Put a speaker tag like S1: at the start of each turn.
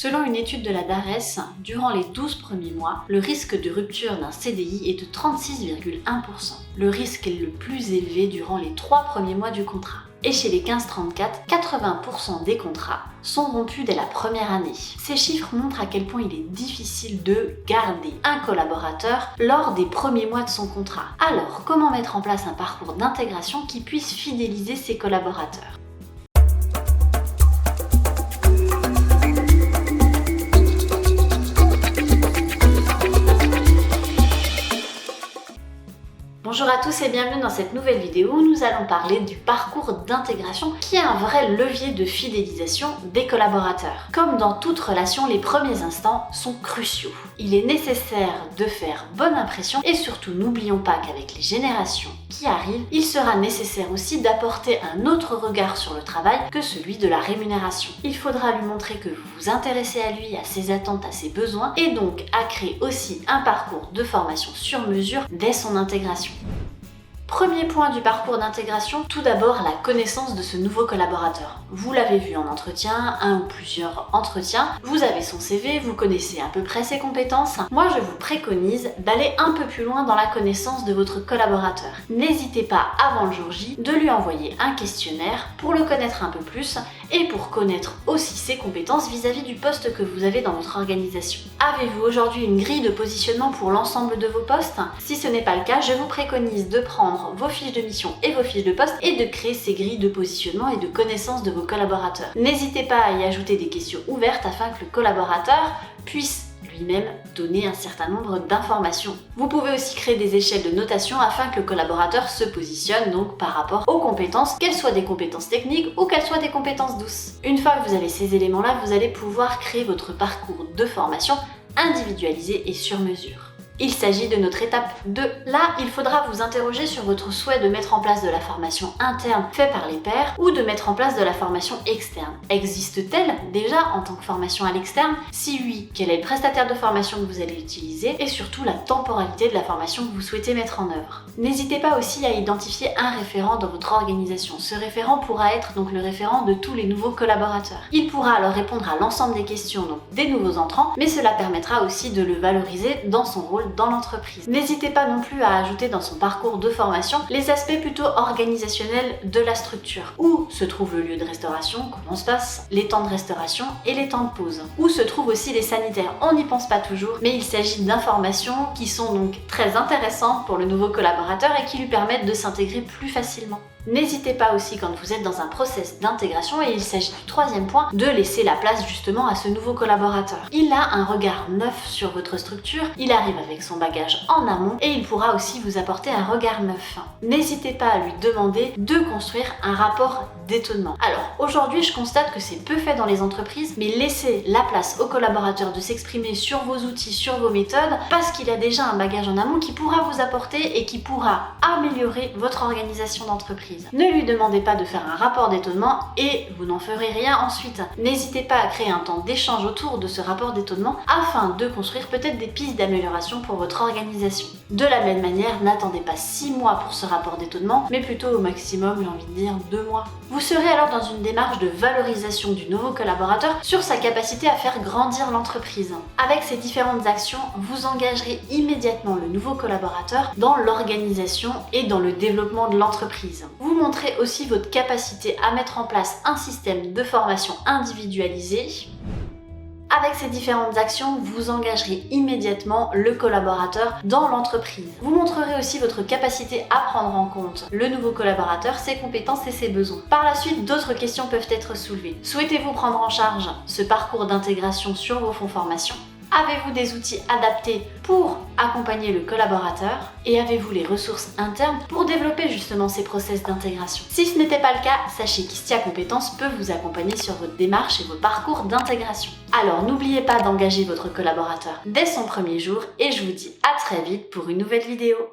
S1: Selon une étude de la DARES, durant les 12 premiers mois, le risque de rupture d'un CDI est de 36,1%. Le risque est le plus élevé durant les 3 premiers mois du contrat. Et chez les 15-34, 80% des contrats sont rompus dès la première année. Ces chiffres montrent à quel point il est difficile de garder un collaborateur lors des premiers mois de son contrat. Alors, comment mettre en place un parcours d'intégration qui puisse fidéliser ses collaborateurs ? Bonjour à tous et bienvenue dans cette nouvelle vidéo où nous allons parler du parcours d'intégration qui est un vrai levier de fidélisation des collaborateurs. Comme dans toute relation, les premiers instants sont cruciaux. Il est nécessaire de faire bonne impression et surtout n'oublions pas qu'avec les générations qui arrivent, il sera nécessaire aussi d'apporter un autre regard sur le travail que celui de la rémunération. Il faudra lui montrer que vous vous intéressez à lui, à ses attentes, à ses besoins et donc à créer aussi un parcours de formation sur mesure dès son intégration. Premier point du parcours d'intégration, tout d'abord la connaissance de ce nouveau collaborateur. Vous l'avez vu en entretien, un ou plusieurs entretiens, vous avez son CV, vous connaissez à peu près ses compétences. Moi je vous préconise d'aller un peu plus loin dans la connaissance de votre collaborateur. N'hésitez pas avant le jour J de lui envoyer un questionnaire pour le connaître un peu plus et pour connaître aussi ses compétences vis-à-vis du poste que vous avez dans votre organisation. Avez-vous aujourd'hui une grille de positionnement pour l'ensemble de vos postes ? Si ce n'est pas le cas, je vous préconise de prendre vos fiches de mission et vos fiches de poste et de créer ces grilles de positionnement et de connaissance de vos collaborateurs. N'hésitez pas à y ajouter des questions ouvertes afin que le collaborateur puisse lui-même donner un certain nombre d'informations. Vous pouvez aussi créer des échelles de notation afin que le collaborateur se positionne donc par rapport aux compétences, qu'elles soient des compétences techniques ou qu'elles soient des compétences douces. Une fois que vous avez ces éléments-là, vous allez pouvoir créer votre parcours de formation individualisé et sur mesure. Il s'agit de notre étape 2. Là, il faudra vous interroger sur votre souhait de mettre en place de la formation interne faite par les pairs ou de mettre en place de la formation externe. Existe-t-elle déjà en tant que formation à l'externe ? Si oui, quel est le prestataire de formation que vous allez utiliser et surtout la temporalité de la formation que vous souhaitez mettre en œuvre. N'hésitez pas aussi à identifier un référent dans votre organisation. Ce référent pourra être donc le référent de tous les nouveaux collaborateurs. Il pourra alors répondre à l'ensemble des questions donc des nouveaux entrants, mais cela permettra aussi de le valoriser dans son rôle dans l'entreprise. N'hésitez pas non plus à ajouter dans son parcours de formation les aspects plutôt organisationnels de la structure. Où se trouve le lieu de restauration, comment se passe les temps de restauration et les temps de pause. Où se trouvent aussi les sanitaires. On n'y pense pas toujours, mais il s'agit d'informations qui sont donc très intéressantes pour le nouveau collaborateur et qui lui permettent de s'intégrer plus facilement. N'hésitez pas aussi quand vous êtes dans un process d'intégration, et il s'agit du troisième point, de laisser la place justement à ce nouveau collaborateur. Il a un regard neuf sur votre structure, il arrive avec son bagage en amont et il pourra aussi vous apporter un regard neuf. N'hésitez pas à lui demander de construire un rapport d'étonnement. Alors aujourd'hui je constate que c'est peu fait dans les entreprises, mais laissez la place au collaborateur de s'exprimer sur vos outils, sur vos méthodes, parce qu'il a déjà un bagage en amont qui pourra vous apporter et qui pourra améliorer votre organisation d'entreprise. Ne lui demandez pas de faire un rapport d'étonnement et vous n'en ferez rien ensuite. N'hésitez pas à créer un temps d'échange autour de ce rapport d'étonnement afin de construire peut-être des pistes d'amélioration pour votre organisation. De la même manière, n'attendez pas 6 mois pour ce rapport d'étonnement, mais plutôt au maximum, j'ai envie de dire 2 mois. Vous serez alors dans une démarche de valorisation du nouveau collaborateur sur sa capacité à faire grandir l'entreprise. Avec ces différentes actions, vous engagerez immédiatement le nouveau collaborateur dans l'organisation et dans le développement de l'entreprise. Vous montrez aussi votre capacité à mettre en place un système de formation individualisé. Avec ces différentes actions, vous engagerez immédiatement le collaborateur dans l'entreprise. Vous montrerez aussi votre capacité à prendre en compte le nouveau collaborateur, ses compétences et ses besoins. Par la suite, d'autres questions peuvent être soulevées. Souhaitez-vous prendre en charge ce parcours d'intégration sur vos fonds formation ? Avez-vous des outils adaptés pour accompagner le collaborateur et avez-vous les ressources internes pour développer justement ces process d'intégration? Si ce n'était pas le cas, sachez qu'Istia Compétences peut vous accompagner sur votre démarche et vos parcours d'intégration. Alors n'oubliez pas d'engager votre collaborateur dès son premier jour et je vous dis à très vite pour une nouvelle vidéo.